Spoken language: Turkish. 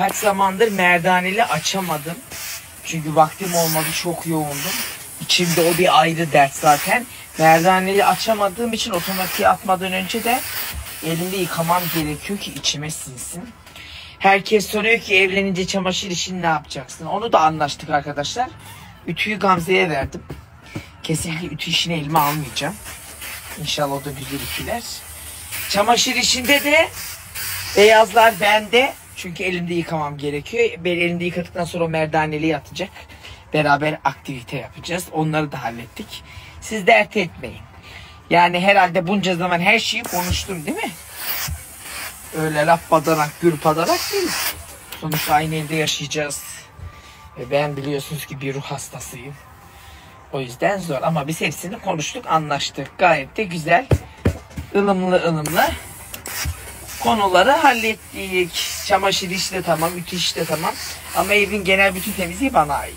kaç zamandır merdaneli açamadım. Çünkü vaktim olmadı, çok yoğundum. İçimde o bir ayrı dert zaten. Merdaneli açamadığım için otomatiğe atmadan önce de elimde yıkamam gerekiyor ki içime sinsin. Herkes soruyor ki evlenince çamaşır işini ne yapacaksın? Onu da anlaştık arkadaşlar. Ütüyü Gamze'ye verdim. Kesinlikle ütü işini elime almayacağım. İnşallah o da güzel ütüler. Çamaşır işinde de beyazlar bende. Çünkü elimde yıkamam gerekiyor. Ben elimde yıkadıktan sonra o merdaneli atacak. Beraber aktivite yapacağız. Onları da hallettik. Siz dert etmeyin. Yani herhalde bunca zaman her şeyi konuştum değil mi? Öyle laf badanak, gür padanak değil. Sonuçta aynı evde yaşayacağız. Ve ben biliyorsunuz ki bir ruh hastasıyım. O yüzden zor. Ama biz hepsini konuştuk, anlaştık. Gayet de güzel, ılımlı konuları hallettik. Çamaşır işi de tamam, ütü işi de tamam. Ama evin genel bütün temizliği bana ait.